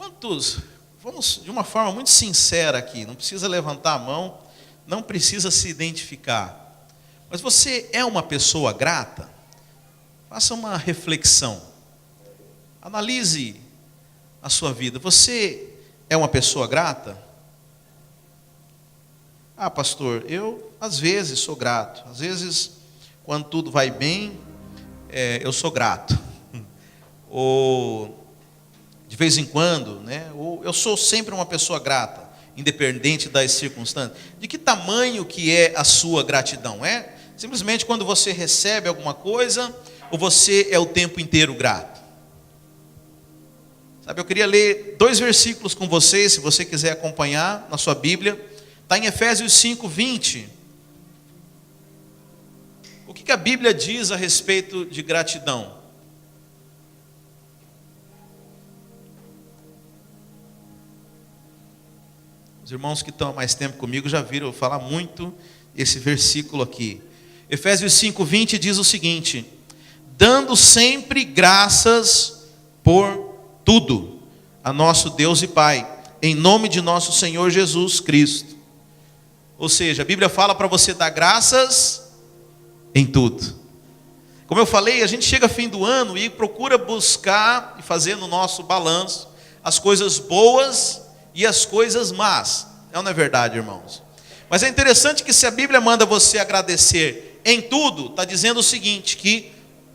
Quantos, vamos de uma forma muito sincera aqui, não precisa levantar a mão, não precisa se identificar, mas você é uma pessoa grata? Faça uma reflexão, analise a sua vida. Você é uma pessoa grata? Ah, pastor, eu às vezes sou grato, às vezes quando tudo vai bem, eu sou grato, ou de vez em quando, né? Ou eu sou sempre uma pessoa grata, independente das circunstâncias. De que tamanho que é a sua gratidão? É simplesmente quando você recebe alguma coisa, ou você é o tempo inteiro grato? Sabe, eu queria ler 2 versículos com vocês, se você quiser acompanhar na sua Bíblia. Está em Efésios 5:20. O que a Bíblia diz a respeito de gratidão? Os irmãos que estão há mais tempo comigo já viram eu falar muito esse versículo aqui. Efésios 5:20 diz o seguinte: dando sempre graças por tudo a nosso Deus e Pai, em nome de nosso Senhor Jesus Cristo. Ou seja, a Bíblia fala para você dar graças em tudo. Como eu falei, a gente chega fim do ano e procura buscar e fazer no nosso balanço as coisas boas e as coisas más. Não é verdade, irmãos? Mas é interessante que se a Bíblia manda você agradecer em tudo, está dizendo o seguinte, que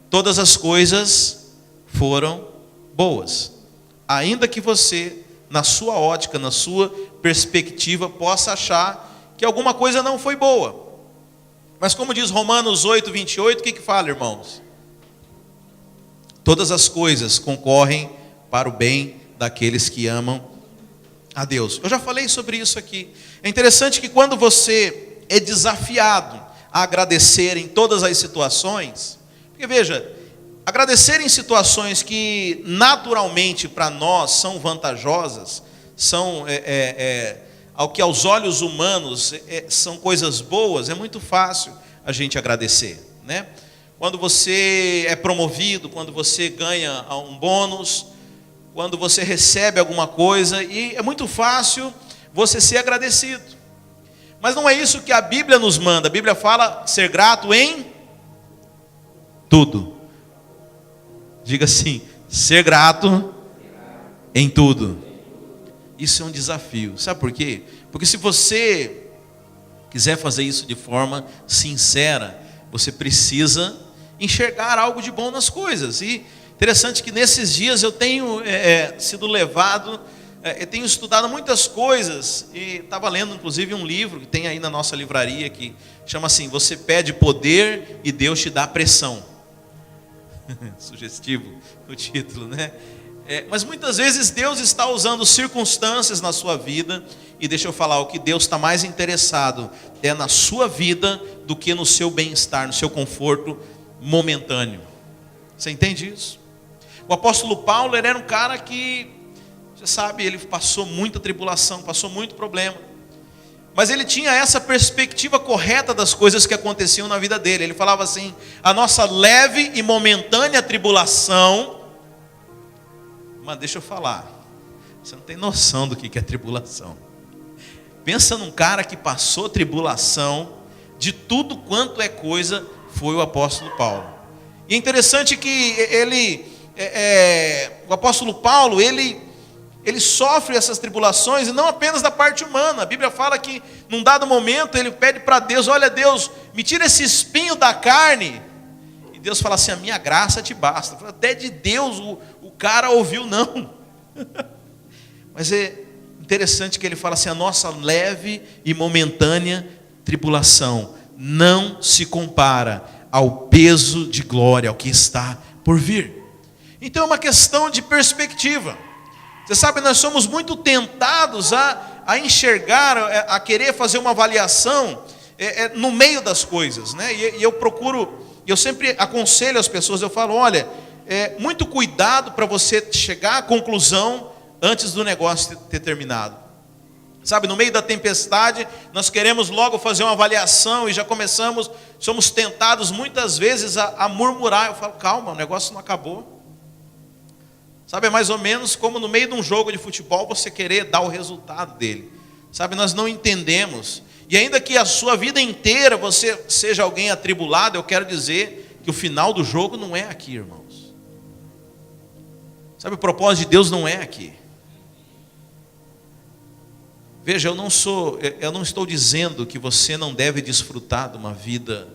todas as coisas foram boas. Ainda que você, na sua ótica, na sua perspectiva, possa achar que alguma coisa não foi boa. Mas como diz Romanos 8:28, o que fala, irmãos? Todas as coisas concorrem para o bem daqueles que amam a Deus. Eu já falei sobre isso aqui. É interessante que quando você é desafiado a agradecer em todas as situações, porque veja, agradecer em situações que naturalmente para nós são vantajosas, são ao que aos olhos humanos são coisas boas, é muito fácil a gente agradecer, né? Quando você é promovido, quando você ganha um bônus, quando você recebe alguma coisa, e é muito fácil você ser agradecido. Mas não é isso que a Bíblia nos manda. A Bíblia fala ser grato em tudo. Diga assim, ser grato em tudo. Isso é um desafio. Sabe por quê? Porque se você quiser fazer isso de forma sincera, você precisa enxergar algo de bom nas coisas. E interessante que nesses dias eu tenho sido levado, eu tenho estudado muitas coisas, e estava lendo inclusive um livro que tem aí na nossa livraria, que chama assim, você pede poder e Deus te dá pressão. Sugestivo o título, né? Mas muitas vezes Deus está usando circunstâncias na sua vida, e deixa eu falar, o que Deus está mais interessado é na sua vida do que no seu bem-estar, no seu conforto momentâneo. Você entende isso? O apóstolo Paulo, ele era um cara que, você sabe, ele passou muita tribulação, passou muito problema, mas ele tinha essa perspectiva correta das coisas que aconteciam na vida dele. Ele falava assim, a nossa leve e momentânea tribulação... Mas deixa eu falar, você não tem noção do que é tribulação. Pensa num cara que passou tribulação de tudo quanto é coisa, foi o apóstolo Paulo. E é interessante que o apóstolo Paulo, ele sofre essas tribulações, e não apenas da parte humana. A Bíblia fala que num dado momento ele pede para Deus, olha Deus, me tira esse espinho da carne. E Deus fala assim, a minha graça te basta. Até de Deus o cara ouviu não. Mas é interessante que ele fala assim, a nossa leve e momentânea tribulação não se compara ao peso de glória, ao que está por vir. Então é uma questão de perspectiva. Você sabe, nós somos muito tentados a enxergar, a querer fazer uma avaliação no meio das coisas, né? E eu sempre aconselho as pessoas, eu falo, olha, muito cuidado para você chegar à conclusão antes do negócio ter terminado. Sabe, no meio da tempestade, nós queremos logo fazer uma avaliação e já somos tentados muitas vezes a murmurar. Eu falo, calma, o negócio não acabou. Sabe, é mais ou menos como no meio de um jogo de futebol você querer dar o resultado dele. Sabe, nós não entendemos. E ainda que a sua vida inteira você seja alguém atribulado, eu quero dizer que o final do jogo não é aqui, irmãos. Sabe, o propósito de Deus não é aqui. Veja, eu não estou dizendo que você não deve desfrutar de uma vida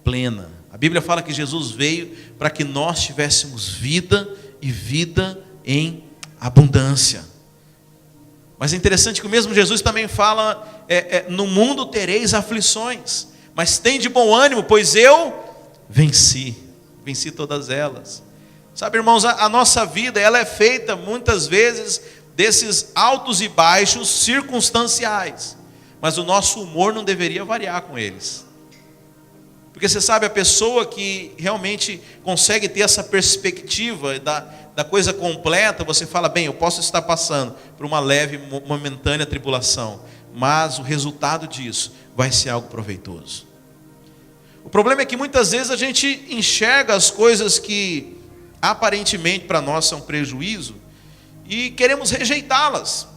plena. A Bíblia fala que Jesus veio para que nós tivéssemos vida e vida em abundância. Mas é interessante que o mesmo Jesus também fala, no mundo tereis aflições, mas tem de bom ânimo, pois eu venci todas elas. Sabe, irmãos, a nossa vida, ela é feita muitas vezes desses altos e baixos circunstanciais, mas o nosso humor não deveria variar com eles. Porque você sabe, a pessoa que realmente consegue ter essa perspectiva da coisa completa, você fala, bem, eu posso estar passando por uma leve, momentânea tribulação, mas o resultado disso vai ser algo proveitoso. O problema é que muitas vezes a gente enxerga as coisas que aparentemente para nós são prejuízo e queremos rejeitá-las.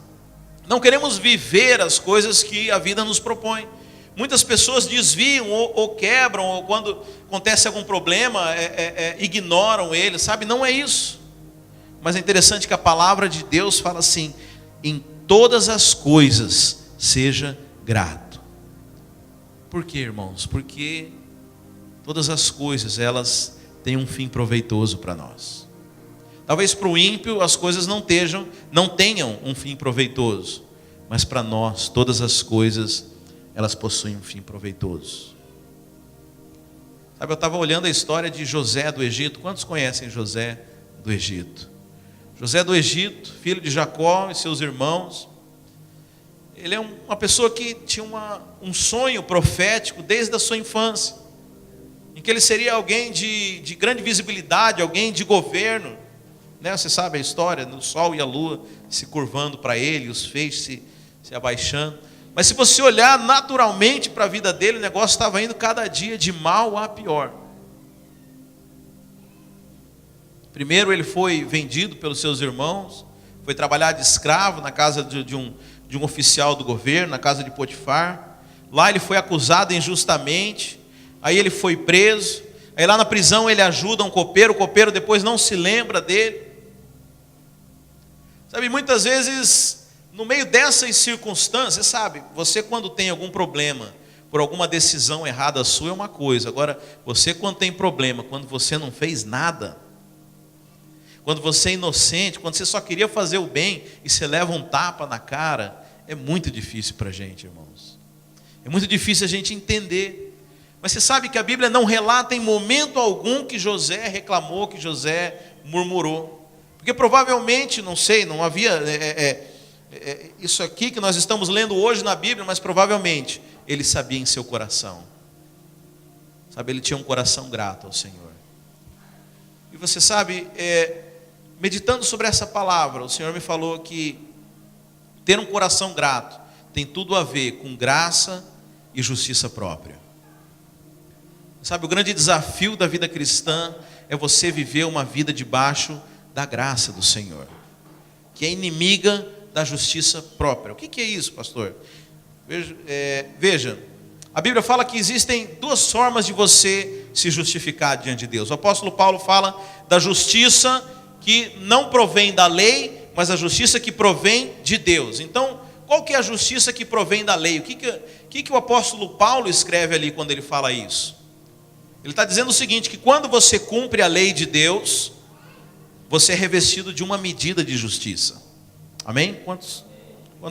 Não queremos viver as coisas que a vida nos propõe. Muitas pessoas desviam ou quebram, ou quando acontece algum problema, ignoram ele, sabe? Não é isso. Mas é interessante que a palavra de Deus fala assim, em todas as coisas seja grato. Por quê, irmãos? Porque todas as coisas, elas têm um fim proveitoso para nós. Talvez para o ímpio as coisas não tenham um fim proveitoso, mas para nós, todas as coisas, elas possuem um fim proveitoso. Sabe, eu estava olhando a história de José do Egito. Quantos conhecem José do Egito? José do Egito, filho de Jacó e seus irmãos. Ele é uma pessoa que tinha um sonho profético desde a sua infância, em que ele seria alguém de grande visibilidade, alguém de governo, né? Você sabe a história, do sol e a lua se curvando para ele, os feixes se abaixando. Mas se você olhar naturalmente para a vida dele, o negócio estava indo cada dia de mal a pior. Primeiro ele foi vendido pelos seus irmãos, foi trabalhar de escravo na casa de um oficial do governo, na casa de Potifar. Lá ele foi acusado injustamente, aí ele foi preso, aí lá na prisão ele ajuda um copeiro, o copeiro depois não se lembra dele. Sabe, muitas vezes, no meio dessas circunstâncias, sabe, você quando tem algum problema, por alguma decisão errada sua é uma coisa, agora, você quando tem problema, quando você não fez nada, quando você é inocente, quando você só queria fazer o bem, e você leva um tapa na cara, é muito difícil para a gente, irmãos. É muito difícil a gente entender. Mas você sabe que a Bíblia não relata em momento algum que José reclamou, que José murmurou. Porque provavelmente, não sei, não havia isso aqui que nós estamos lendo hoje na Bíblia, mas provavelmente ele sabia em seu coração. Sabe, ele tinha um coração grato ao Senhor. E você sabe, meditando sobre essa palavra, o Senhor me falou que ter um coração grato tem tudo a ver com graça e justiça própria. Sabe, o grande desafio da vida cristã é você viver uma vida debaixo da graça do Senhor, que é inimiga da justiça própria. O que é isso, pastor? Veja, a Bíblia fala que existem duas formas de você se justificar diante de Deus. O apóstolo Paulo fala da justiça que não provém da lei, mas a justiça que provém de Deus. Então, qual que é a justiça que provém da lei? O que o apóstolo Paulo escreve ali quando ele fala isso? Ele está dizendo o seguinte, que quando você cumpre a lei de Deus, você é revestido de uma medida de justiça. Amém? Quantos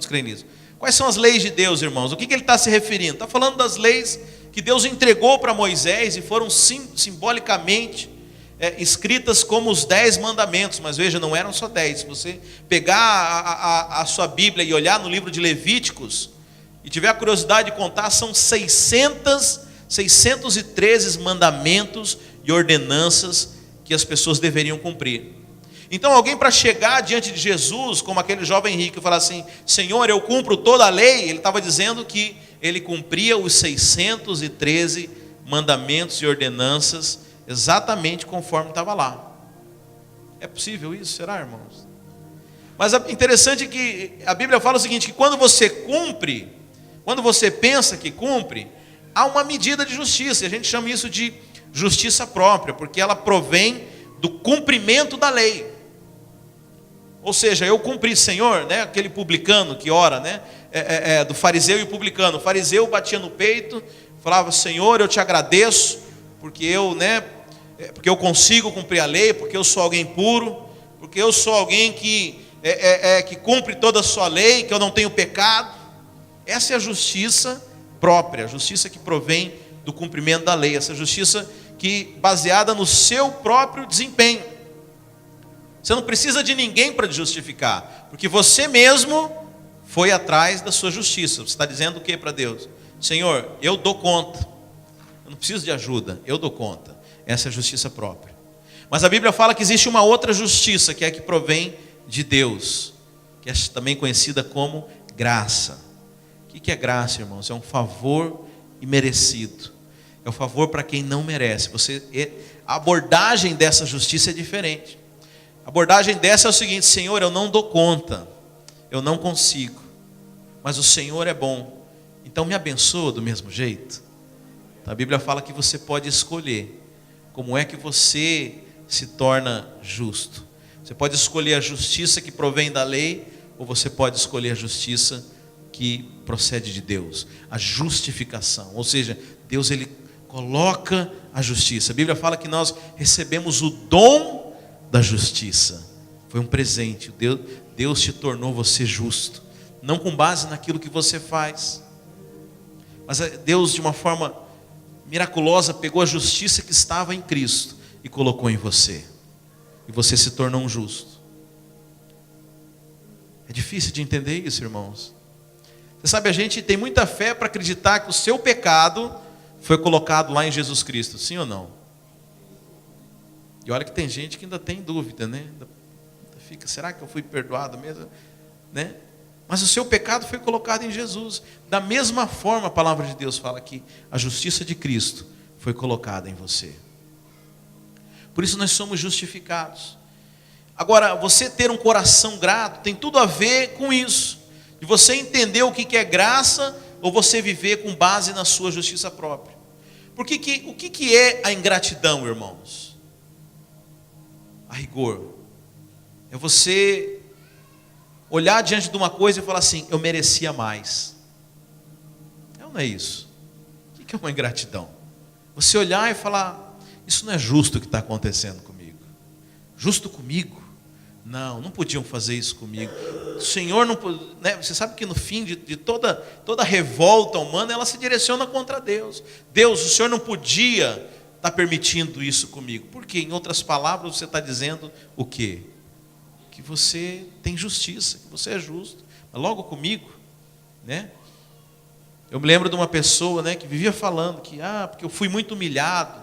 creem nisso? Quais são as leis de Deus, irmãos? O que ele está se referindo? Está falando das leis que Deus entregou para Moisés e foram simbolicamente escritas como os 10 mandamentos. Mas veja, não eram só 10. Se você pegar a sua Bíblia e olhar no livro de Levíticos, e tiver a curiosidade de contar, são 613 mandamentos e ordenanças que as pessoas deveriam cumprir. Então alguém para chegar diante de Jesus, como aquele jovem rico, e falar assim, Senhor, eu cumpro toda a lei, ele estava dizendo que ele cumpria os 613 mandamentos e ordenanças exatamente conforme estava lá. É possível isso? Será, irmãos? Mas é interessante que a Bíblia fala o seguinte, que quando você cumpre, quando você pensa que cumpre, há uma medida de justiça. E a gente chama isso de justiça própria, porque ela provém do cumprimento da lei. Ou seja, eu cumpri, Senhor, né? Aquele publicano que ora, né? Do fariseu e o publicano. O fariseu batia no peito, falava, Senhor, eu te agradeço, porque porque eu consigo cumprir a lei, porque eu sou alguém puro, porque eu sou alguém que cumpre toda a sua lei, que eu não tenho pecado. Essa é a justiça própria, a justiça que provém do cumprimento da lei, essa justiça que baseada no seu próprio desempenho. Você não precisa de ninguém para te justificar, porque você mesmo foi atrás da sua justiça. Você está dizendo o que para Deus? Senhor, eu dou conta, eu não preciso de ajuda, eu dou conta. Essa é a justiça própria. Mas a Bíblia fala que existe uma outra justiça, que é a que provém de Deus, que é também conhecida como graça. O que é graça, irmãos? É um favor imerecido. É um favor para quem não merece. A abordagem dessa justiça é diferente. A abordagem dessa é o seguinte: Senhor, eu não dou conta, eu não consigo, mas o Senhor é bom, então me abençoa do mesmo jeito. A Bíblia fala que você pode escolher como é que você se torna justo. Você pode escolher a justiça que provém da lei, ou você pode escolher a justiça que procede de Deus, a justificação. Ou seja, Deus ele coloca a justiça. A Bíblia fala que nós recebemos o dom da justiça. Foi um presente. Deus te tornou você justo, não com base naquilo que você faz, mas Deus de uma forma miraculosa pegou a justiça que estava em Cristo e colocou em você, e você se tornou um justo. É difícil de entender isso, irmãos. Você sabe, a gente tem muita fé para acreditar que o seu pecado foi colocado lá em Jesus Cristo, sim ou não? E olha que tem gente que ainda tem dúvida, né? Fica, será que eu fui perdoado mesmo? Né? Mas o seu pecado foi colocado em Jesus. Da mesma forma, a palavra de Deus fala que a justiça de Cristo foi colocada em você. Por isso nós somos justificados. Agora, você ter um coração grato tem tudo a ver com isso. De você entender o que é graça, ou você viver com base na sua justiça própria. Porque o que é a ingratidão, irmãos? A rigor, é você olhar diante de uma coisa e falar assim, eu merecia mais. Não é isso. O que é uma ingratidão? Você olhar e falar, isso não é justo o que está acontecendo comigo. Justo comigo? Não podiam fazer isso comigo. O Senhor não, né? Você sabe que no fim de toda revolta humana, ela se direciona contra Deus. Deus, o Senhor não podia está permitindo isso comigo. Porque, em outras palavras, você está dizendo o quê? Que você tem justiça, que você é justo. Mas logo comigo, né? Eu me lembro de uma pessoa, né, que vivia falando que, porque eu fui muito humilhado.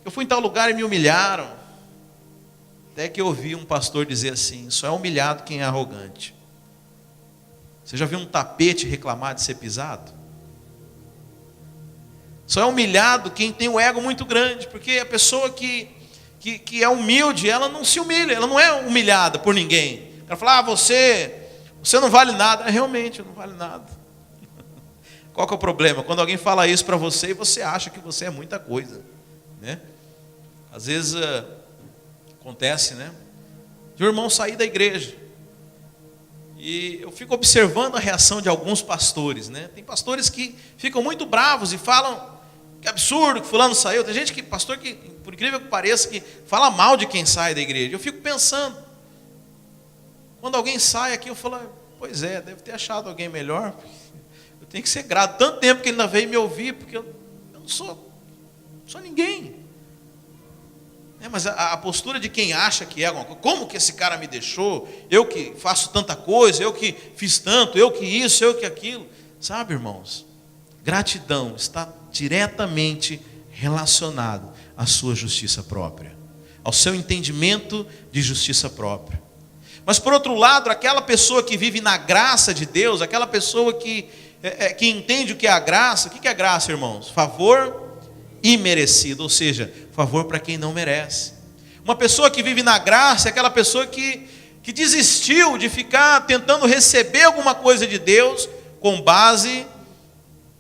Eu fui em tal lugar e me humilharam. Até que eu ouvi um pastor dizer assim, só é humilhado quem é arrogante. Você já viu um tapete reclamar de ser pisado? Só é humilhado quem tem o ego muito grande, porque a pessoa que é humilde, ela não se humilha, ela não é humilhada por ninguém. Ela fala, você não vale nada. Realmente, eu não vale nada. Qual que é o problema? Quando alguém fala isso para você e você acha que você é muita coisa, né? Às vezes acontece, né? De um irmão sair da igreja. E eu fico observando a reação de alguns pastores, né? Tem pastores que ficam muito bravos e falam, que absurdo que fulano saiu. Tem gente pastor que, por incrível que pareça, que fala mal de quem sai da igreja. Eu fico pensando, quando alguém sai aqui, eu falo, pois é, deve ter achado alguém melhor. Eu tenho que ser grato. Tanto tempo que ele ainda veio me ouvir, porque eu não sou ninguém. Mas a postura de quem acha que é alguma coisa, como que esse cara me deixou? Eu que faço tanta coisa, eu que fiz tanto, eu que isso, eu que aquilo. Sabe, irmãos, gratidão está diretamente relacionado à sua justiça própria, ao seu entendimento de justiça própria. Mas por outro lado, aquela pessoa que vive na graça de Deus, aquela pessoa que entende o que é a graça. O que é a graça, irmãos? Favor imerecido, ou seja, favor para quem não merece. Uma pessoa que vive na graça é aquela pessoa que desistiu de ficar tentando receber alguma coisa de Deus com base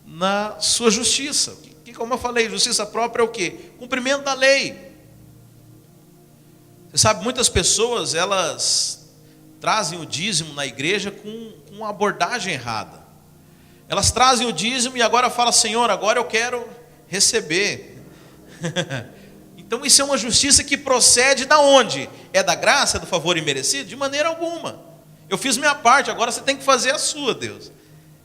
na sua justiça. Que como eu falei, justiça própria é o quê? Cumprimento da lei. Você sabe, muitas pessoas, elas trazem o dízimo na igreja com uma abordagem errada. Elas trazem o dízimo e agora falam: Senhor, agora eu quero receber. Então isso é uma justiça que procede da onde? É da graça, é do favor imerecido? De maneira alguma. Eu fiz minha parte, agora você tem que fazer a sua, Deus.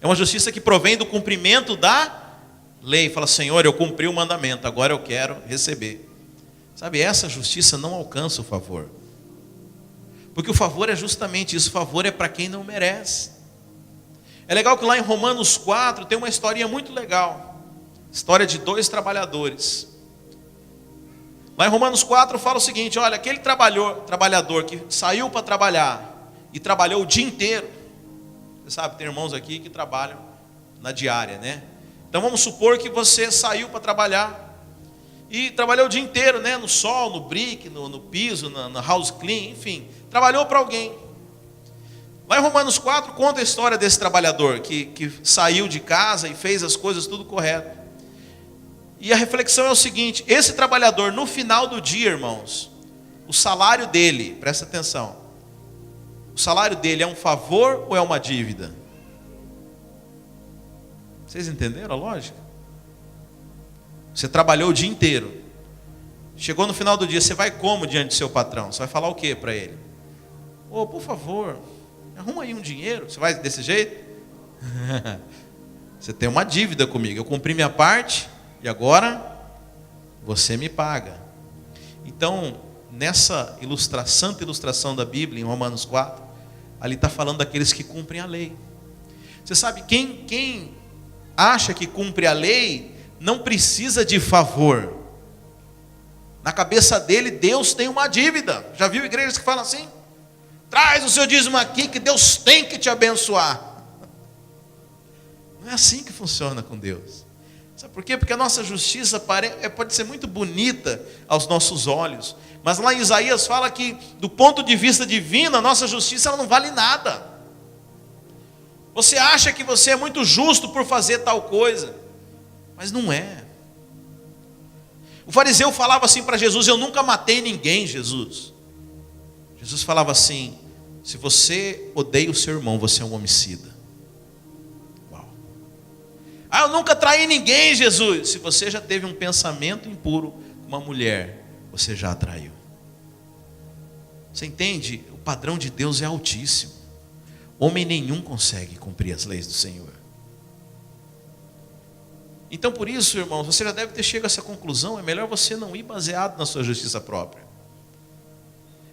É uma justiça que provém do cumprimento da lei. Fala: Senhor, eu cumpri o mandamento, agora eu quero receber. Sabe, essa justiça não alcança o favor. Porque o favor é justamente isso, o favor é para quem não merece. É legal que lá em Romanos 4 tem uma historinha muito legal. História de 2 trabalhadores. Lá em Romanos 4 fala o seguinte: olha, aquele trabalhador que saiu para trabalhar e trabalhou o dia inteiro. Você sabe, tem irmãos aqui que trabalham na diária, né? Então vamos supor que você saiu para trabalhar e trabalhou o dia inteiro, né? No sol, no brick, no piso, na house clean, enfim, trabalhou para alguém. Lá em Romanos 4 conta a história desse trabalhador que saiu de casa e fez as coisas tudo correto. E a reflexão é o seguinte: esse trabalhador, no final do dia, irmãos, o salário dele, presta atenção, o salário dele é um favor ou é uma dívida? Vocês entenderam a lógica? Você trabalhou o dia inteiro, chegou no final do dia, você vai como diante do seu patrão? Você vai falar o que para ele? Ô, por favor, arruma aí um dinheiro. Você vai desse jeito? Você tem uma dívida comigo, eu cumpri minha parte e agora você me paga. Então, nessa santa ilustração da Bíblia, em Romanos 4, ali está falando daqueles que cumprem a lei. Você sabe, quem acha que cumpre a lei não precisa de favor. Na cabeça dele, Deus tem uma dívida. Já viu igrejas que falam assim? Traz o seu dízimo aqui que Deus tem que te abençoar. Não é assim que funciona com Deus. Sabe por quê? Porque a nossa justiça pode ser muito bonita aos nossos olhos, mas lá em Isaías fala que, do ponto de vista divino, a nossa justiça ela não vale nada. Você acha que você é muito justo por fazer tal coisa, mas não é. O fariseu falava assim para Jesus: eu nunca matei ninguém, Jesus. Jesus falava assim: se você odeia o seu irmão, você é um homicida. Uau. Ah, eu nunca traí ninguém, Jesus. Se você já teve um pensamento impuro com uma mulher, você já a traiu. Você entende? O padrão de Deus é altíssimo. Homem nenhum consegue cumprir as leis do Senhor. Então por isso, irmãos, você já deve ter chegado a essa conclusão: é melhor você não ir baseado na sua justiça própria.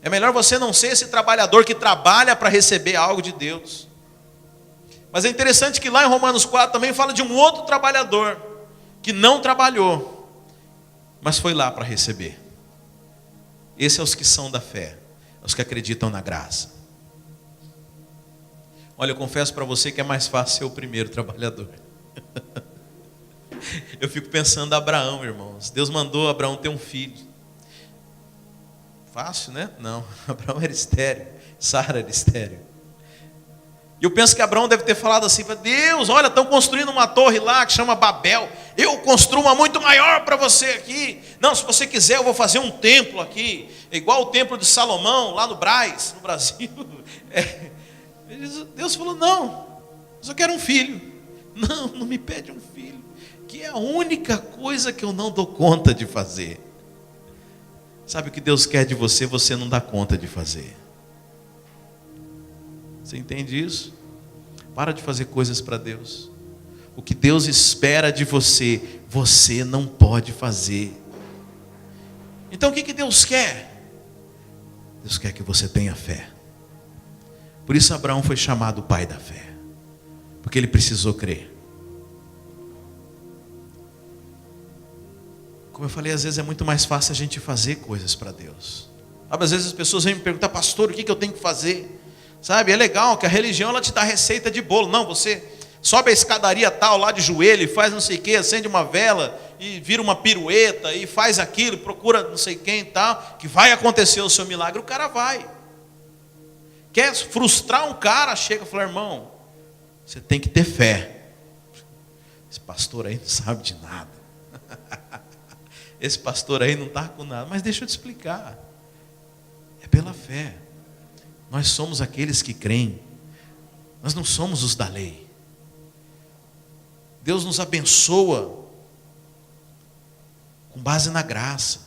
É melhor você não ser esse trabalhador que trabalha para receber algo de Deus. Mas é interessante que lá em Romanos 4 também fala de um outro trabalhador que não trabalhou, mas foi lá para receber. Esses são os que são da fé, os que acreditam na graça. Olha, eu confesso para você que é mais fácil ser o primeiro trabalhador. Eu fico pensando em Abraão, irmãos. Deus mandou Abraão ter um filho. Fácil, né? Não, Abraão era estéril, Sara era estéril. E eu penso que Abraão deve ter falado assim: Deus, olha, estão construindo uma torre lá que chama Babel. Eu construo uma muito maior para você aqui. Não, se você quiser eu vou fazer um templo aqui, igual o templo de Salomão, lá no Brás, no Brasil. Deus falou: não, eu só quero um filho. Não me pede um filho, que é a única coisa que eu não dou conta de fazer. Sabe o que Deus quer de você, você não dá conta de fazer. Você entende isso? Para de fazer coisas para Deus. O que Deus espera de você, você não pode fazer. Então o que Deus quer? Deus quer que você tenha fé. Por isso Abraão foi chamado o pai da fé, porque ele precisou crer. Como eu falei, às vezes é muito mais fácil a gente fazer coisas para Deus. Sabe, às vezes as pessoas vêm me perguntar: pastor, o que eu tenho que fazer? Sabe, é legal que a religião ela te dá receita de bolo. Não, você sobe a escadaria tal lá de joelho, faz não sei o que, acende uma vela e vira uma pirueta, e faz aquilo, procura não sei quem e tal, que vai acontecer o seu milagre, o cara vai. Quer frustrar um cara, chega e fala, irmão, você tem que ter fé. Esse pastor aí não sabe de nada. Esse pastor aí não está com nada. Mas deixa eu te explicar. É pela fé. Nós somos aqueles que creem. Nós não somos os da lei. Deus nos abençoa com base na graça.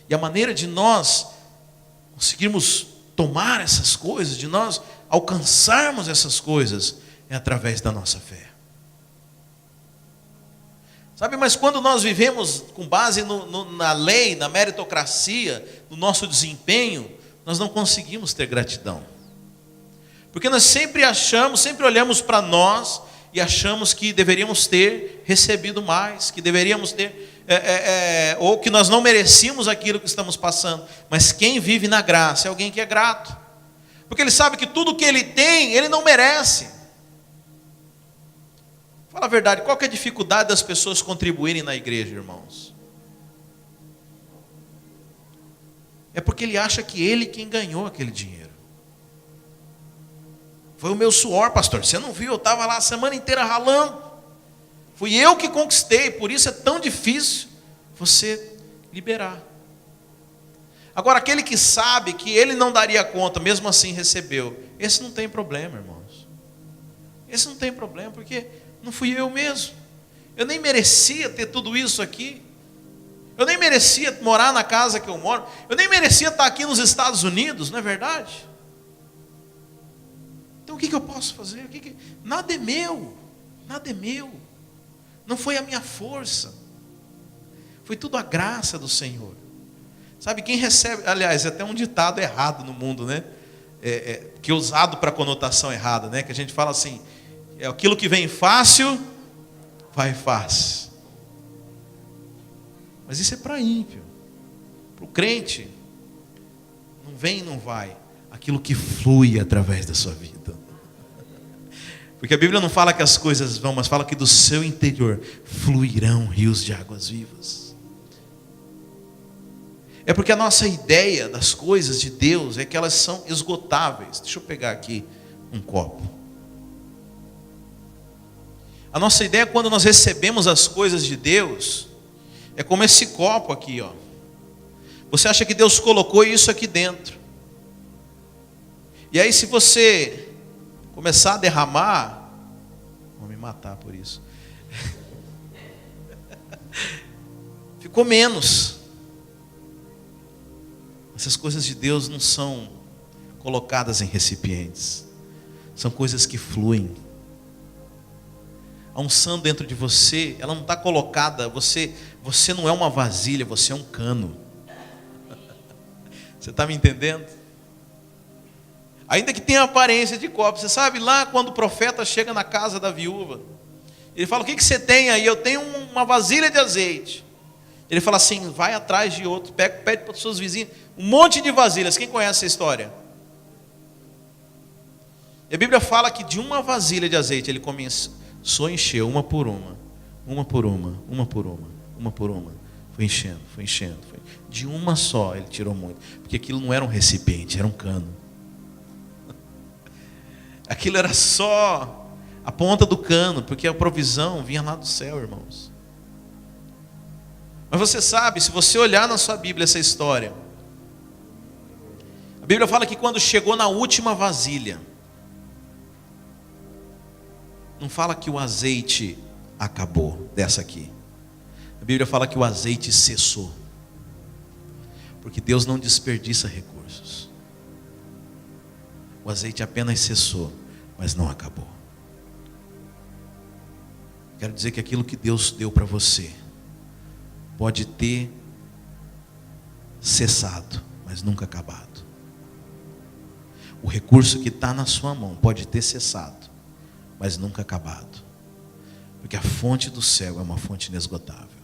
E a maneira de nós conseguirmos tomar essas coisas, de nós alcançarmos essas coisas, é através da nossa fé. Sabe, mas quando nós vivemos com base na lei, na meritocracia, no nosso desempenho, nós não conseguimos ter gratidão. Porque nós sempre olhamos para nós e achamos que deveríamos ter recebido mais, que deveríamos ter, ou que nós não merecíamos aquilo que estamos passando. Mas quem vive na graça é alguém que é grato. Porque ele sabe que tudo que ele tem, ele não merece. Fala a verdade, qual que é a dificuldade das pessoas contribuírem na igreja, irmãos? É porque ele acha que ele quem ganhou aquele dinheiro. Foi o meu suor, pastor, você não viu, eu estava lá a semana inteira ralando. Fui eu que conquistei, por isso é tão difícil você liberar. Agora, aquele que sabe que ele não daria conta, mesmo assim recebeu, esse não tem problema, irmãos. Esse não tem problema, porque não fui eu mesmo. Eu nem merecia ter tudo isso aqui. Eu nem merecia morar na casa que eu moro. Eu nem merecia estar aqui nos Estados Unidos, não é verdade? Então o que eu posso fazer? Nada é meu. Nada é meu. Não foi a minha força. Foi tudo a graça do Senhor. Sabe, quem recebe... Aliás, é até um ditado errado no mundo, né? Que é usado para conotação errada, né? Que a gente fala assim... aquilo que vem fácil, vai fácil. Mas isso é para ímpio. Para o crente, não vem e não vai. Aquilo que flui através da sua vida. Porque a Bíblia não fala que as coisas vão, mas fala que do seu interior fluirão rios de águas vivas. É porque a nossa ideia das coisas de Deus é que elas são esgotáveis. Deixa eu pegar aqui um copo. A nossa ideia quando nós recebemos as coisas de Deus é como esse copo aqui, ó. Você acha que Deus colocou isso aqui dentro. E aí se você começar a derramar, vão me matar por isso. Ficou menos. Essas coisas de Deus não são colocadas em recipientes. São coisas que fluem. A unção dentro de você, ela não está colocada, você não é uma vasilha, você é um cano. Você está me entendendo? Ainda que tenha aparência de copo. Você sabe lá quando o profeta chega na casa da viúva, ele fala, o que você tem aí? Eu tenho uma vasilha de azeite. Ele fala assim, vai atrás de outro, pede para os seus vizinhos, um monte de vasilhas. Quem conhece essa história? E a Bíblia fala que de uma vasilha de azeite ele começou a encher uma por uma. Foi enchendo. De uma só ele tirou muito. Porque aquilo não era um recipiente, era um cano. Aquilo era só a ponta do cano, porque a provisão vinha lá do céu, irmãos. Mas você sabe, se você olhar na sua Bíblia essa história, a Bíblia fala que quando chegou na última vasilha, não fala que o azeite acabou, dessa aqui. A Bíblia fala que o azeite cessou. Porque Deus não desperdiça recursos. O azeite apenas cessou, mas não acabou. Quero dizer que aquilo que Deus deu para você pode ter cessado, mas nunca acabado. O recurso que está na sua mão pode ter cessado, mas nunca acabado. Porque a fonte do céu é uma fonte inesgotável.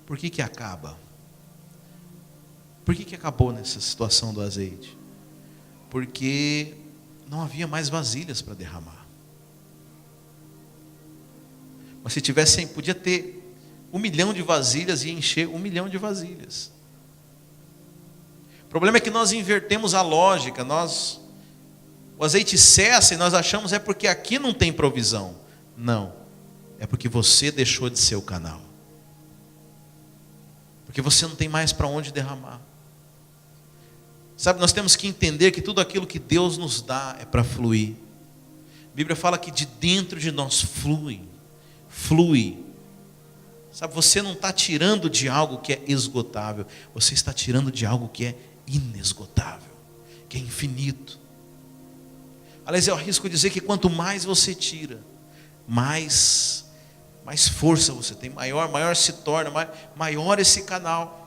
Por que acaba? Por que acabou nessa situação do azeite? Porque não havia mais vasilhas para derramar. Mas se tivesse, podia ter 1 milhão de vasilhas e encher 1 milhão de vasilhas. O problema é que nós invertemos a lógica. O azeite cessa e nós achamos é porque aqui não tem provisão. Não, é porque você deixou de ser o canal. Porque você não tem mais para onde derramar. Sabe, nós temos que entender que tudo aquilo que Deus nos dá é para fluir. A Bíblia fala que de dentro de nós flui. Sabe, você não está tirando de algo que é esgotável, você está tirando de algo que é inesgotável, que é infinito. Aliás, eu arrisco dizer que quanto mais você tira, mais força você tem, maior se torna, maior esse canal.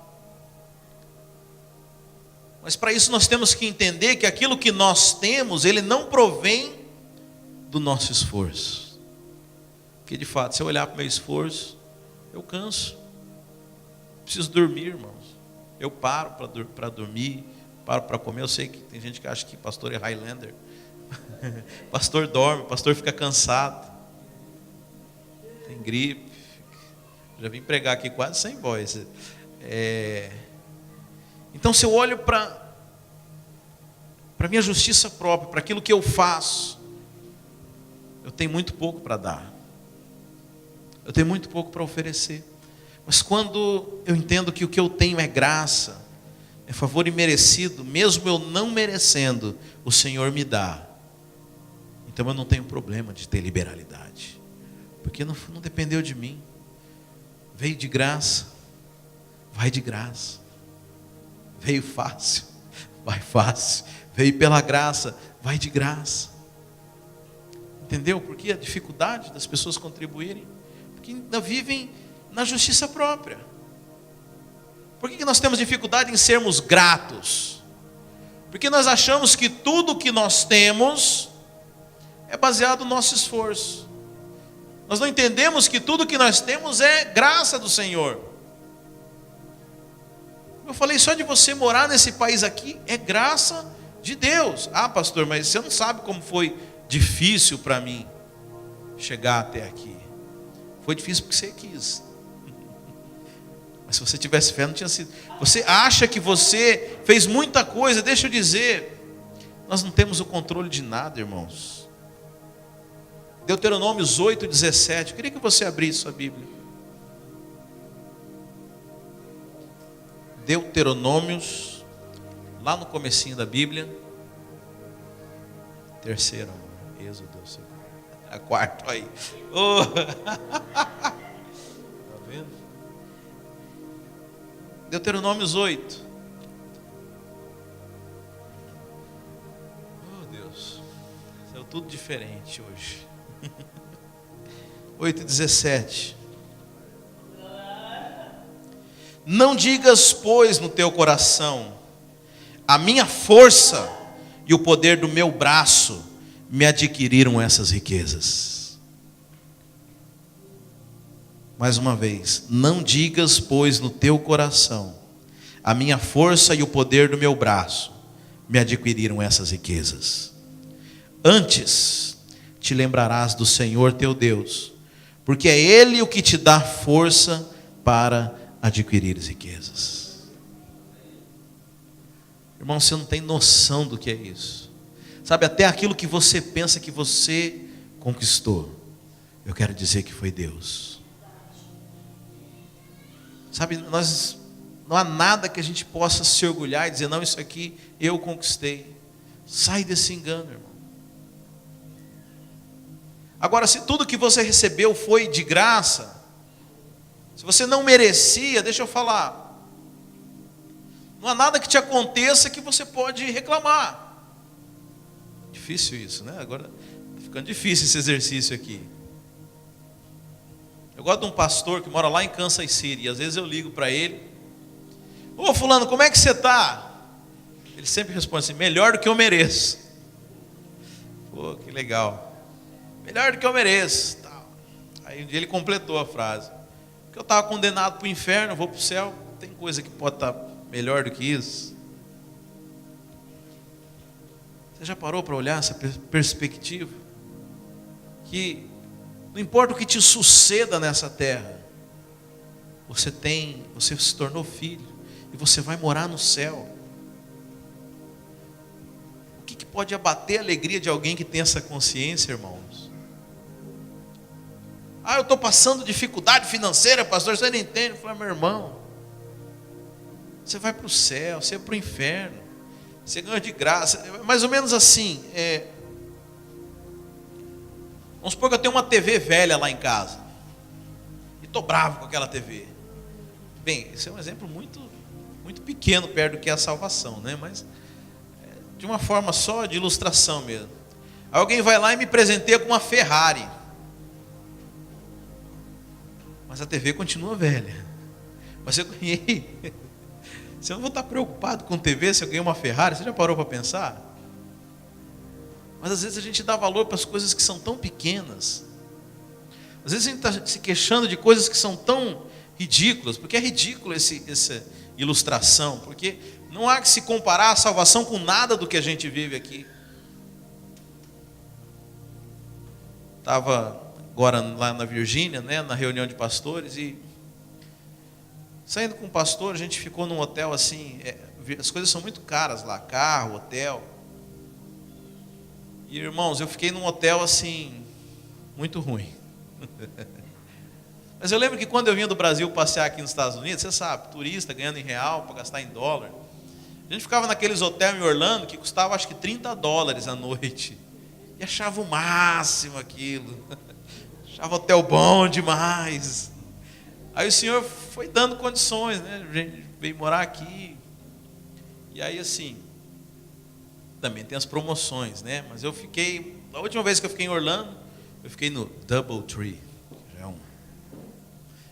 Mas para isso nós temos que entender que aquilo que nós temos, ele não provém do nosso esforço. Porque de fato, se eu olhar para o meu esforço, eu canso. Preciso dormir, irmãos. Eu paro para dormir, paro para comer. Eu sei que tem gente que acha que pastor é Highlander. Pastor dorme, pastor fica cansado. Tem gripe. Já vim pregar aqui quase sem voz. Então, se eu olho para a minha justiça própria, para aquilo que eu faço, eu tenho muito pouco para dar. Eu tenho muito pouco para oferecer. Mas quando eu entendo que o que eu tenho é graça, é favor imerecido, mesmo eu não merecendo, o Senhor me dá. Então eu não tenho problema de ter liberalidade. Porque não dependeu de mim. Veio de graça, vai de graça. Veio fácil, vai fácil. Veio pela graça, vai de graça. Entendeu? Porque a dificuldade das pessoas contribuírem, porque ainda vivem na justiça própria. Por que nós temos dificuldade em sermos gratos? Porque nós achamos que tudo que nós temos é baseado no nosso esforço. Nós não entendemos que tudo que nós temos é graça do Senhor. Eu falei, só de você morar nesse país aqui é graça de Deus. Ah, pastor, mas você não sabe como foi difícil para mim chegar até aqui. Foi difícil porque você quis. Mas se você tivesse fé, não tinha sido. Você acha que você fez muita coisa, deixa eu dizer, nós não temos o controle de nada, irmãos. Deuteronômios 8:17, eu queria que você abrisse sua Bíblia. Deuteronômios, lá no comecinho da Bíblia, terceiro, Êxodo, a quarto aí. Oh. Tá vendo? Deuteronômios 8. Oh Deus, saiu tudo diferente hoje. 8:17. Não digas, pois, no teu coração, a minha força e o poder do meu braço me adquiriram essas riquezas. Mais uma vez, não digas, pois, no teu coração, a minha força e o poder do meu braço me adquiriram essas riquezas. Antes te lembrarás do Senhor teu Deus, porque é Ele o que te dá força para adquirir as riquezas. Irmão, você não tem noção do que é isso. Sabe, até aquilo que você pensa que você conquistou, eu quero dizer que foi Deus. Sabe, não há nada que a gente possa se orgulhar e dizer, não, isso aqui eu conquistei. Sai desse engano, irmão. Agora, se tudo que você recebeu foi de graça, se você não merecia, deixa eu falar, não há nada que te aconteça que você pode reclamar. Difícil isso, né? Agora está ficando difícil esse exercício aqui. Eu gosto de um pastor que mora lá em Kansas City, e às vezes eu ligo para ele, ô fulano, como é que você está? Ele sempre responde assim, melhor do que eu mereço. Pô, que legal. Melhor do que eu mereço. Aí um dia ele completou a frase. Porque eu estava condenado para o inferno, eu vou para o céu. Tem coisa que pode estar melhor do que isso. Você já parou para olhar essa perspectiva? Que Não importa o que te suceda nessa terra, você se tornou filho e você vai morar no céu. O que pode abater a alegria de alguém que tem essa consciência, irmãos? Eu estou passando dificuldade financeira, pastor, você não entende. Eu falei, meu irmão, você vai para o céu, você vai para o inferno, você ganha de graça. Mais ou menos assim, vamos supor que eu tenho uma TV velha lá em casa, e estou bravo com aquela TV. Bem, esse é um exemplo muito, muito pequeno perto do que é a salvação, né? Mas de uma forma só de ilustração mesmo. Alguém vai lá e me presenteia com uma Ferrari, mas a TV continua velha. Mas eu ganhei. Se eu não vou estar preocupado com TV, se eu ganhei uma Ferrari, você já parou para pensar? Mas às vezes a gente dá valor para as coisas que são tão pequenas. Às vezes a gente está se queixando de coisas que são tão ridículas, porque é ridículo essa ilustração, porque não há que se comparar a salvação com nada do que a gente vive aqui. Estava agora lá na Virgínia, né, na reunião de pastores, e saindo com o pastor, a gente ficou num hotel assim, as coisas são muito caras lá, carro, hotel. E irmãos, eu fiquei num hotel assim, muito ruim. Mas eu lembro que quando eu vinha do Brasil passear aqui nos Estados Unidos, você sabe, turista ganhando em real para gastar em dólar. A gente ficava naqueles hotéis em Orlando que custava acho que $30 a noite. E achava o máximo aquilo. Achava hotel bom demais. Aí o Senhor foi dando condições, né? A gente veio morar aqui. E aí assim, também tem as promoções, né? Mas eu fiquei, a última vez que eu fiquei em Orlando, eu fiquei no Doubletree.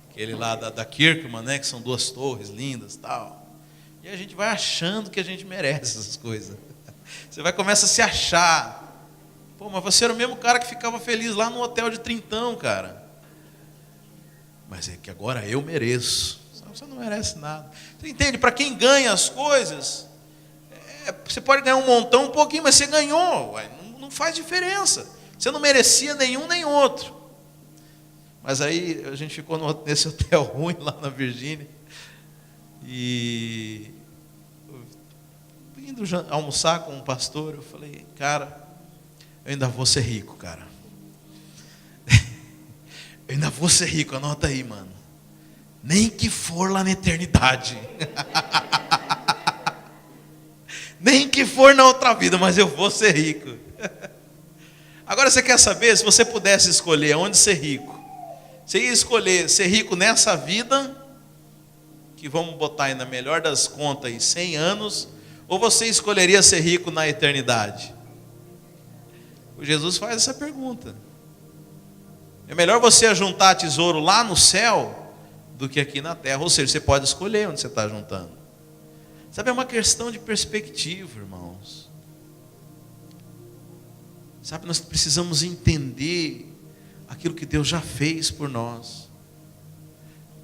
Aquele lá da Kirkman, né? Que são 2 torres lindas e tal. E a gente vai achando que a gente merece essas coisas. Você começa a se achar. Pô, mas você era o mesmo cara que ficava feliz lá no hotel de trintão, cara. Mas é que agora eu mereço. Você não merece nada. Você entende? Para quem ganha as coisas, você pode ganhar um montão, um pouquinho, mas você ganhou. Não faz diferença. Você não merecia nenhum nem outro. Mas aí a gente ficou nesse hotel ruim lá na Virgínia. E indo almoçar com um pastor, eu falei, cara, eu ainda vou ser rico, cara. Eu ainda vou ser rico, anota aí, mano. Nem que for lá na eternidade. Nem que for na outra vida, mas eu vou ser rico. Agora você quer saber, se você pudesse escolher onde ser rico, você ia escolher ser rico nessa vida, que vamos botar aí na melhor das contas aí, 100 anos, ou você escolheria ser rico na eternidade? O Jesus faz essa pergunta. É melhor você ajuntar tesouro lá no céu do que aqui na terra. Ou seja, você pode escolher onde você está juntando. Sabe, é uma questão de perspectiva, irmãos. Sabe, nós precisamos entender aquilo que Deus já fez por nós.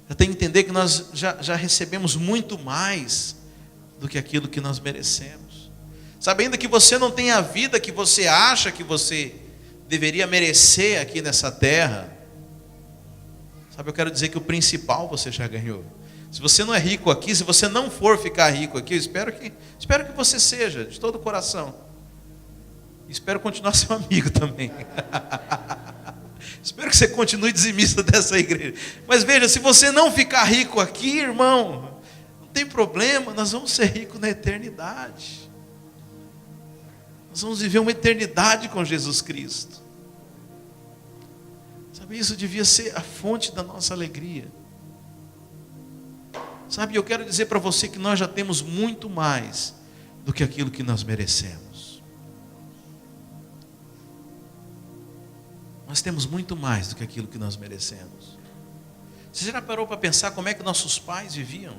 Já tem que entender que nós já recebemos muito mais do que aquilo que nós merecemos. Sabe, ainda que você não tenha a vida que você acha que você deveria merecer aqui nessa terra, sabe, eu quero dizer que o principal você já ganhou. Se você não é rico aqui, se você não for ficar rico aqui, eu espero que você seja, de todo o coração. Espero continuar seu amigo também. Espero que você continue dizimista dessa igreja. Mas veja, se você não ficar rico aqui, irmão, não tem problema, nós vamos ser ricos na eternidade. Nós vamos viver uma eternidade com Jesus Cristo. Sabe, isso devia ser a fonte da nossa alegria. Sabe, eu quero dizer para você que nós já temos muito mais do que aquilo que nós merecemos. Nós temos muito mais do que aquilo que nós merecemos. Você já parou para pensar como é que nossos pais viviam?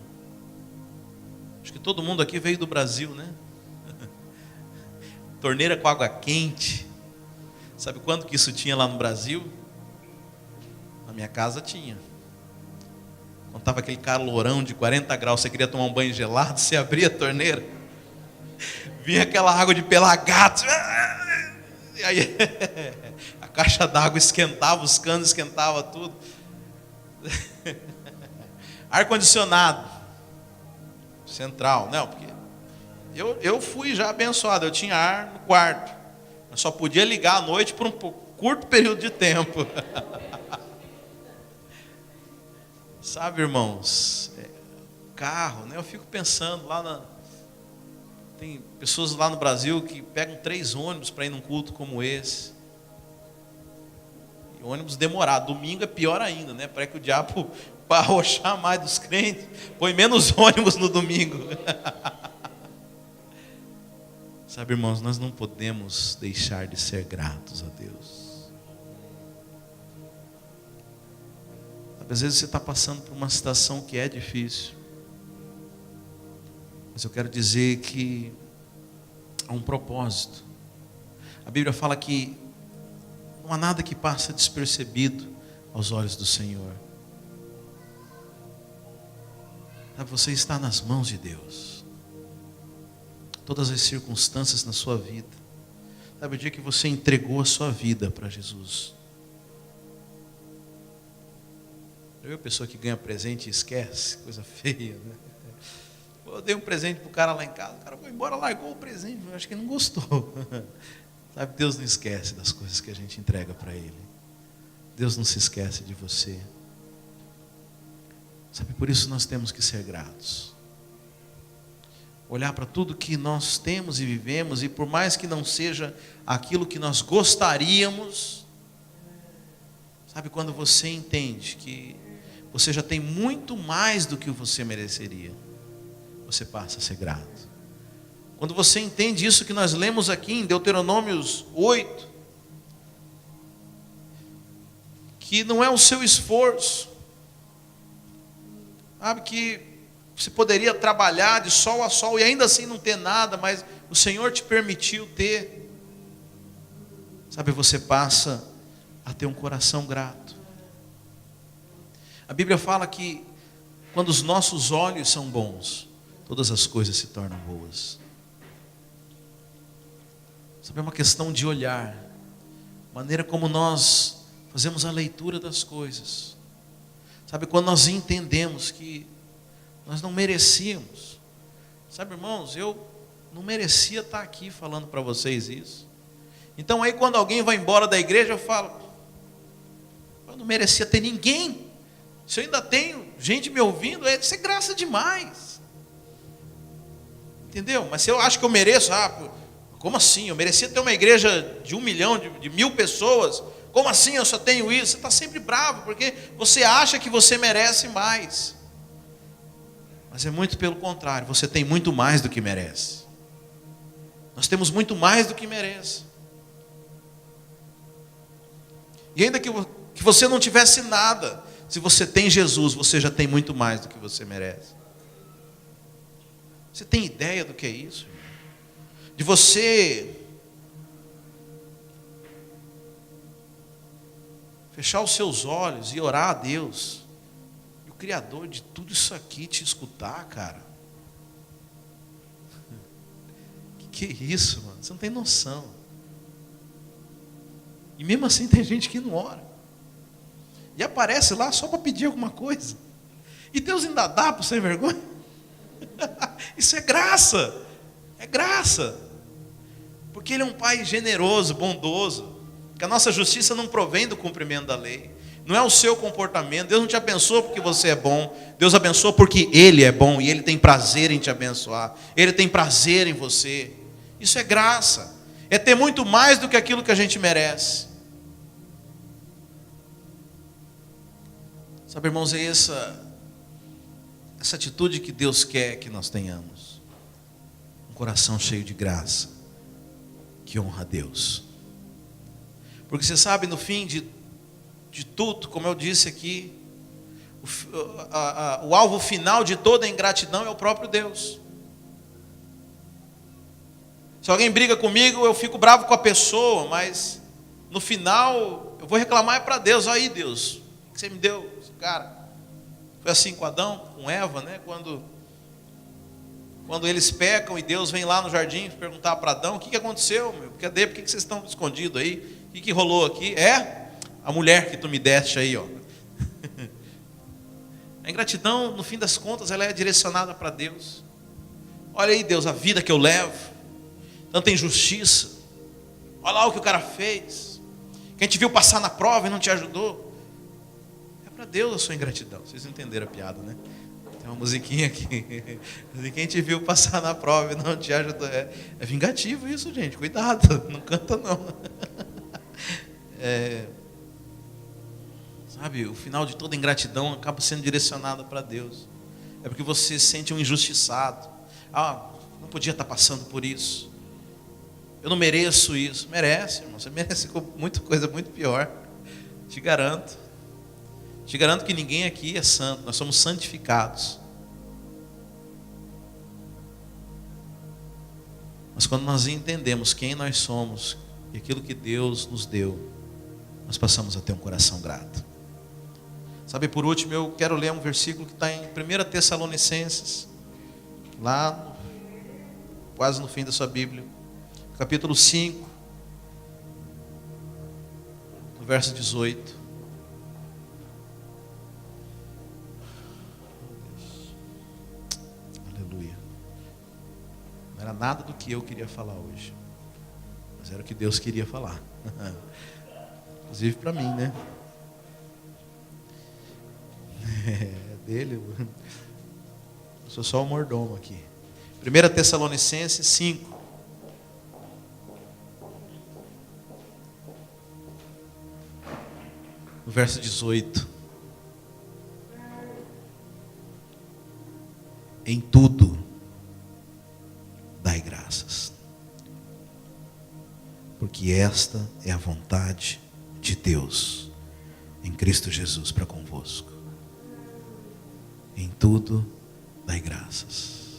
Acho que todo mundo aqui veio do Brasil, né? Torneira com água quente. Sabe quando que isso tinha lá no Brasil? Na minha casa tinha. Quando estava aquele calorão de 40 graus, você queria tomar um banho gelado, você abria a torneira, vinha aquela água de pelar gato. E aí, caixa d'água esquentava, os canos esquentava tudo. Ar-condicionado central, não, porque eu fui já abençoado, eu tinha ar no quarto, mas só podia ligar à noite por um curto período de tempo. Sabe, irmãos, carro, né? Eu fico pensando tem pessoas lá no Brasil que pegam 3 ônibus para ir num culto como esse. E ônibus demorado, domingo é pior ainda, né? Parece que o diabo, para arrochar mais dos crentes, põe menos ônibus no domingo. Sabe, irmãos, nós não podemos deixar de ser gratos a Deus. Sabe, às vezes você está passando por uma situação que é difícil, mas eu quero dizer que há um propósito. A Bíblia fala que não há nada que passa despercebido aos olhos do Senhor. Sabe, você está nas mãos de Deus. Todas as circunstâncias na sua vida. Sabe, o dia que você entregou a sua vida para Jesus. Já viu a pessoa que ganha presente e esquece? Coisa feia, né? Eu dei um presente para o cara lá em casa, o cara foi embora, largou o presente, eu acho que ele não gostou. Sabe, Deus não esquece das coisas que a gente entrega para Ele. Deus não se esquece de você. Sabe, por isso nós temos que ser gratos. Olhar para tudo que nós temos e vivemos, e por mais que não seja aquilo que nós gostaríamos, sabe, quando você entende que você já tem muito mais do que você mereceria, você passa a ser grato. Quando você entende isso que nós lemos aqui em Deuteronômios 8, que não é o seu esforço, sabe, que você poderia trabalhar de sol a sol e ainda assim não ter nada, mas o Senhor te permitiu ter, sabe, você passa a ter um coração grato. A Bíblia fala que quando os nossos olhos são bons, todas as coisas se tornam boas. Sabe, é uma questão de olhar, maneira como nós fazemos a leitura das coisas. Sabe, quando nós entendemos que nós não merecíamos. Sabe, irmãos, eu não merecia estar aqui falando para vocês isso. Então aí quando alguém vai embora da igreja, eu falo, eu não merecia ter ninguém. Se eu ainda tenho gente me ouvindo, isso é graça demais. Entendeu? Mas se eu acho que eu mereço, como assim? Eu merecia ter uma igreja de 1 milhão, de 1.000 pessoas. Como assim eu só tenho isso? Você está sempre bravo, porque você acha que você merece mais. Mas é muito pelo contrário, você tem muito mais do que merece. Nós temos muito mais do que merece. E ainda que você não tivesse nada, se você tem Jesus, você já tem muito mais do que você merece. Você tem ideia do que é isso? De você fechar os seus olhos e orar a Deus, e o Criador de tudo isso aqui te escutar, cara. Que é isso, mano? Você não tem noção. E mesmo assim tem gente que não ora. E aparece lá só para pedir alguma coisa. E Deus ainda dá para sem vergonha. Isso é graça. É graça. Porque Ele é um Pai generoso, bondoso. Que a nossa justiça não provém do cumprimento da lei. Não é o seu comportamento. Deus não te abençoa porque você é bom. Deus abençoa porque Ele é bom. E Ele tem prazer em te abençoar. Ele tem prazer em você. Isso é graça. É ter muito mais do que aquilo que a gente merece. Sabe, irmãos, é essa atitude que Deus quer que nós tenhamos. Um coração cheio de graça, que honra a Deus. Porque você sabe, no fim de tudo, como eu disse aqui, o alvo final de toda a ingratidão é o próprio Deus. Se alguém briga comigo, eu fico bravo com a pessoa, mas no final eu vou reclamar para Deus. Aí, Deus, o que você me deu? Cara, foi assim com Adão, com Eva, né? Quando eles pecam e Deus vem lá no jardim perguntar para Adão: o que aconteceu, meu? Cadê? Por que vocês estão escondidos aí? O que rolou aqui? É a mulher que tu me deste aí, ó. A ingratidão, no fim das contas, ela é direcionada para Deus. Olha aí, Deus, a vida que eu levo, tanta injustiça. Olha lá o que o cara fez. Quem te viu passar na prova e não te ajudou. É para Deus a sua ingratidão. Vocês entenderam a piada, né? Tem uma musiquinha aqui. Quem te viu passar na prova e não te ajudou. É vingativo isso, gente. Cuidado, não canta não. Sabe, o final de toda ingratidão acaba sendo direcionado para Deus. É porque você se sente um injustiçado. Não podia estar passando por isso. Eu não mereço isso. Merece, irmão. Você merece muita coisa muito pior. Te garanto. Te garanto que ninguém aqui é santo. Nós somos santificados. Mas quando nós entendemos quem nós somos e aquilo que Deus nos deu, nós passamos a ter um coração grato. Sabe, por último, eu quero ler um versículo que está em 1 Tessalonicenses, lá, quase no fim da sua Bíblia, capítulo 5, no verso 18. Aleluia. Não era nada do que eu queria falar hoje, mas era o que Deus queria falar. Inclusive para mim, né? É dele. Eu sou só o mordomo aqui. 1 Tessalonicenses 5. No verso 18. Em tudo dai graças, porque esta é a vontade de Deus em Cristo Jesus para convosco. Em tudo dai graças,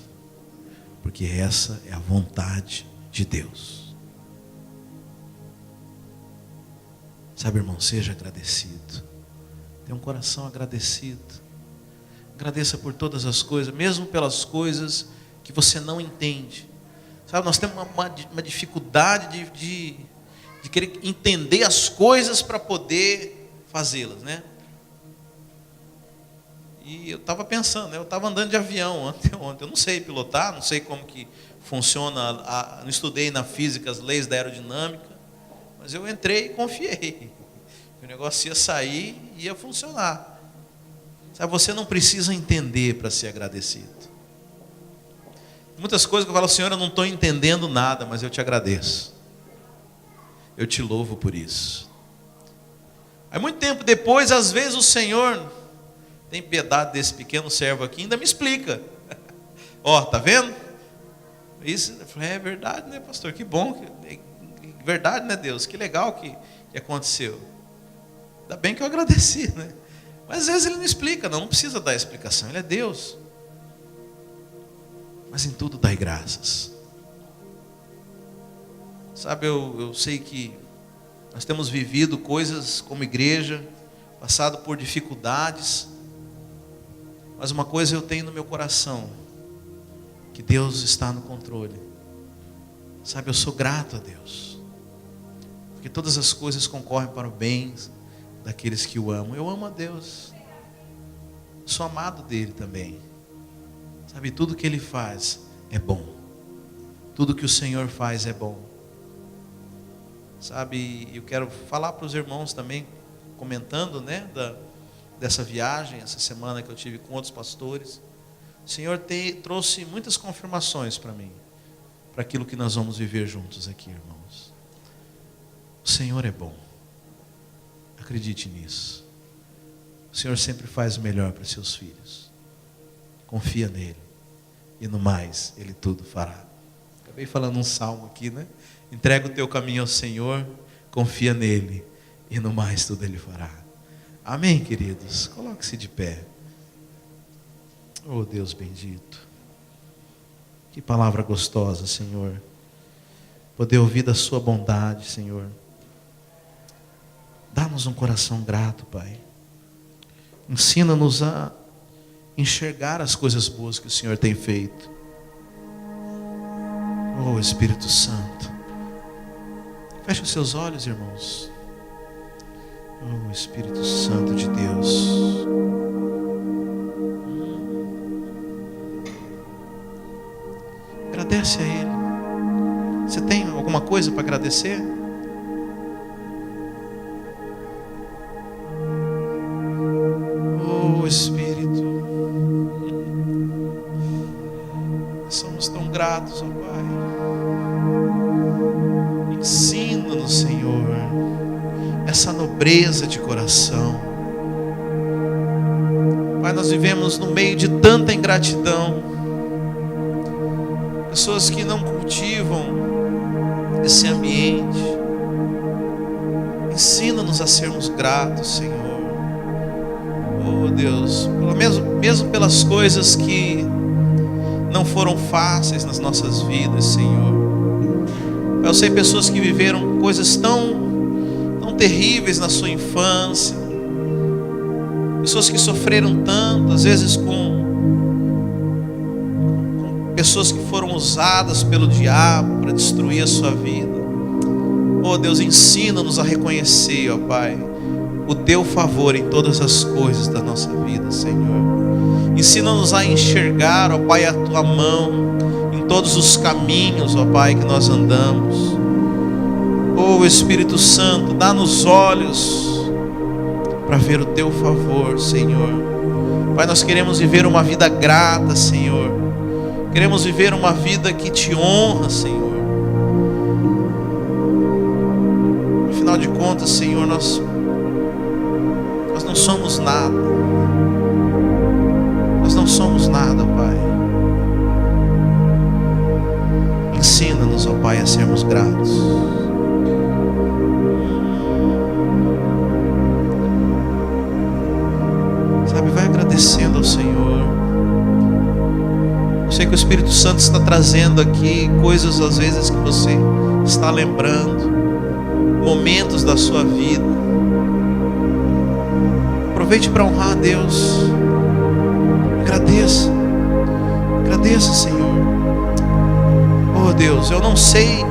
porque essa é a vontade de Deus. Sabe, irmão, seja agradecido. Tenha um coração agradecido. Agradeça por todas as coisas, mesmo pelas coisas que você não entende. Sabe, nós temos uma dificuldade de querer entender as coisas para poder fazê-las, né? E eu estava pensando, eu estava andando de avião ontem. Eu não sei pilotar, não sei como que funciona, não estudei na física as leis da aerodinâmica, mas eu entrei e confiei. O negócio ia sair e ia funcionar. Sabe, você não precisa entender para ser agradecido. Muitas coisas que eu falo, Senhor, eu não estou entendendo nada, mas eu te agradeço. Eu te louvo por isso. Aí muito tempo depois, às vezes o Senhor tem piedade desse pequeno servo aqui, ainda me explica. Ó, tá vendo? Isso, eu falei, é verdade, né, pastor? Que bom, verdade, né, Deus? Que legal que aconteceu. Ainda bem que eu agradeci, né? Mas às vezes ele não explica, não precisa dar explicação, ele é Deus. Mas em tudo dai graças. Sabe, eu sei que nós temos vivido coisas como igreja, passado por dificuldades, mas uma coisa eu tenho no meu coração, que Deus está no controle. Sabe, eu sou grato a Deus, porque todas as coisas concorrem para o bem daqueles que o amam. Eu amo a Deus, sou amado dele também. Sabe, tudo que ele faz é bom, tudo que o Senhor faz é bom. Sabe, eu quero falar para os irmãos também, comentando, né, dessa viagem, essa semana que eu tive com outros pastores. O Senhor trouxe muitas confirmações para mim, para aquilo que nós vamos viver juntos aqui, irmãos. O Senhor é bom, acredite nisso. O Senhor sempre faz o melhor para seus filhos. Confia nele, e no mais, ele tudo fará. Acabei falando um salmo aqui, né? Entrega o teu caminho ao Senhor, confia nele, e no mais tudo ele fará. Amém, queridos? Coloque-se de pé. Oh, Deus bendito. Que palavra gostosa, Senhor. Poder ouvir da sua bondade, Senhor. Dá-nos um coração grato, Pai. Ensina-nos a enxergar as coisas boas que o Senhor tem feito. Oh, Espírito Santo. Feche os seus olhos, irmãos. Oh, Espírito Santo de Deus. Agradece a Ele. Você tem alguma coisa para agradecer? Oh, Espírito. Somos tão gratos, ó Pai. Ensina-nos, Senhor, essa nobreza de coração. Pai, nós vivemos no meio de tanta ingratidão. Pessoas que não cultivam esse ambiente. Ensina-nos a sermos gratos, Senhor. Oh Deus, mesmo pelas coisas que não foram fáceis nas nossas vidas, Senhor. Eu sei pessoas que viveram coisas tão terríveis na sua infância. Pessoas que sofreram tanto, às vezes com pessoas que foram usadas pelo diabo para destruir a sua vida. Oh Deus, ensina-nos a reconhecer, ó Pai, o Teu favor em todas as coisas da nossa vida, Senhor. Ensina-nos a enxergar, ó Pai, a Tua mão em todos os caminhos, ó Pai, que nós andamos. Oh Espírito Santo, dá-nos olhos para ver o Teu favor, Senhor. Pai, nós queremos viver uma vida grata, Senhor. Queremos viver uma vida que Te honra, Senhor. Afinal de contas, Senhor, nós não somos nada. Nós não somos nada, Pai. Ensina-nos, ó Pai, a sermos gratos. Sabe, vai agradecendo ao Senhor. Eu sei que o Espírito Santo está trazendo aqui coisas às vezes que você está lembrando, momentos da sua vida. Aproveite para honrar a Deus. Agradeça. Agradeça, Senhor. Oh Deus, eu não sei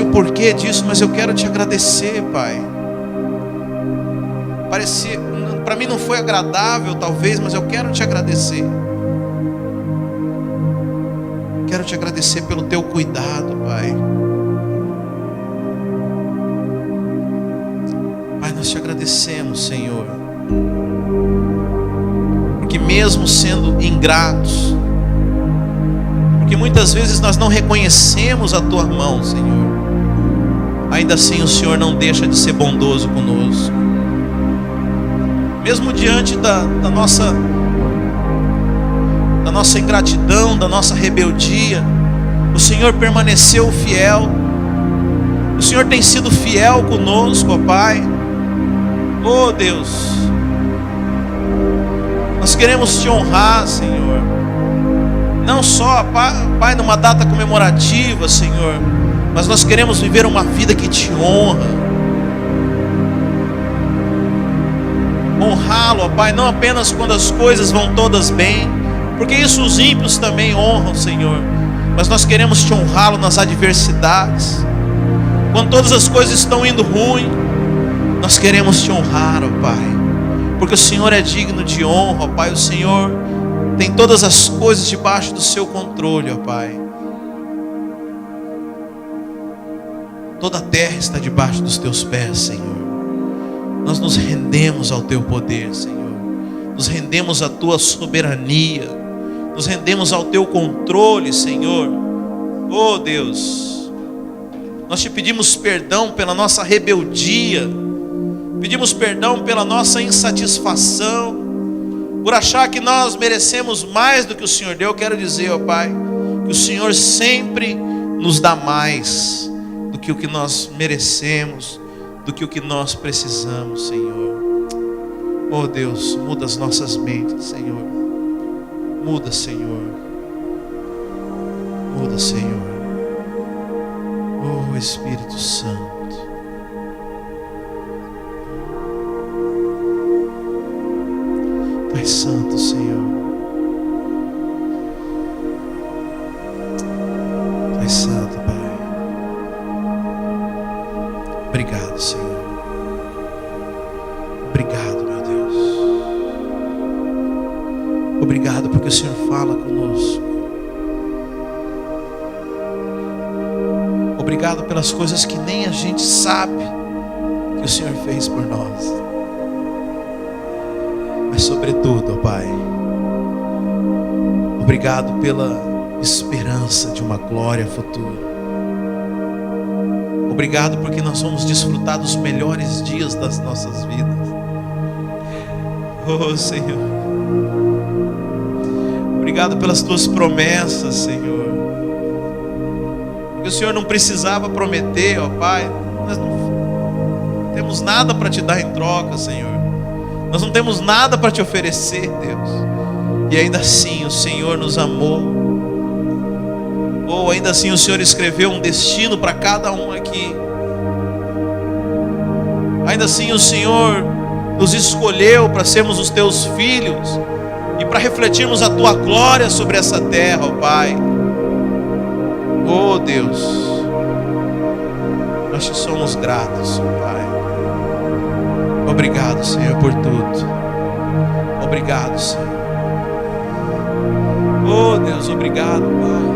o porquê disso, mas eu quero Te agradecer, Pai. Para mim não foi agradável talvez, mas eu quero Te agradecer. Quero Te agradecer pelo Teu cuidado, Pai. Pai, nós Te agradecemos, Senhor, porque mesmo sendo ingratos, porque muitas vezes nós não reconhecemos a Tua mão, Senhor, ainda assim o Senhor não deixa de ser bondoso conosco. Mesmo diante da nossa ingratidão, da nossa rebeldia, o Senhor permaneceu fiel. O Senhor tem sido fiel conosco, ó Pai. Oh Deus, nós queremos Te honrar, Senhor. Não só, Pai, numa data comemorativa, Senhor, mas nós queremos viver uma vida que Te honra. Honrá-lo, ó Pai, não apenas quando as coisas vão todas bem, porque isso os ímpios também honram, Senhor, mas nós queremos Te honrá-lo nas adversidades. Quando todas as coisas estão indo ruim, nós queremos Te honrar, ó Pai, porque o Senhor é digno de honra, ó Pai. O Senhor tem todas as coisas debaixo do Seu controle, ó Pai. Toda a terra está debaixo dos Teus pés, Senhor. Nós nos rendemos ao Teu poder, Senhor. Nos rendemos à Tua soberania. Nos rendemos ao Teu controle, Senhor. Oh Deus, nós Te pedimos perdão pela nossa rebeldia. Pedimos perdão pela nossa insatisfação, por achar que nós merecemos mais do que o Senhor deu. Eu quero dizer, ó Pai, que o Senhor sempre nos dá mais do que o que nós merecemos, do que o que nós precisamos, Senhor. Oh Deus, muda as nossas mentes, Senhor. Muda, Senhor. Muda, Senhor. Oh Espírito Santo. Pai Santo, Senhor. Pai Santo, Pai. Obrigado, Senhor. Obrigado, meu Deus. Obrigado porque o Senhor fala conosco. Obrigado pelas coisas que nem a gente sabe que o Senhor fez por nós. Mas sobretudo, ó Pai, obrigado pela esperança de uma glória futura. Obrigado porque nós vamos desfrutar dos melhores dias das nossas vidas. Oh, Senhor. Obrigado pelas tuas promessas, Senhor. Porque o Senhor não precisava prometer, ó Pai. Nós não temos nada para te dar em troca, Senhor. Nós não temos nada para te oferecer, Deus. E ainda assim o Senhor nos amou. Ou ainda assim o Senhor escreveu um destino para cada um aqui. Ainda assim o Senhor nos escolheu para sermos os teus filhos e para refletirmos a tua glória sobre essa terra, ó Pai. Oh Deus, nós te somos gratos, ó Pai. Obrigado, Senhor, por tudo. Obrigado, Senhor. Oh Deus, obrigado, Pai.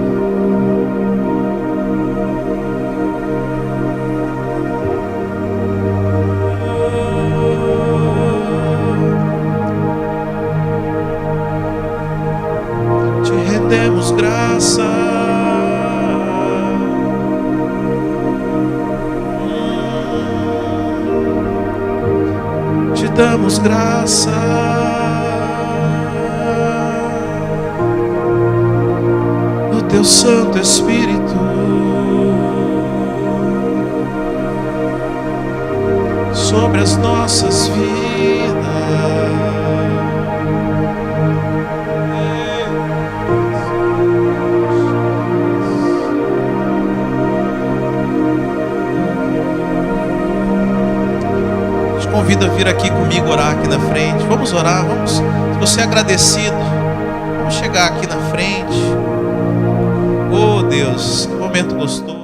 Demos graça, te damos graça, no teu Santo Espírito, sobre as nossas vidas. Convido a vir aqui comigo orar aqui na frente. Vamos orar, vamos. Se você é agradecido, vamos chegar aqui na frente. Oh Deus, que momento gostoso.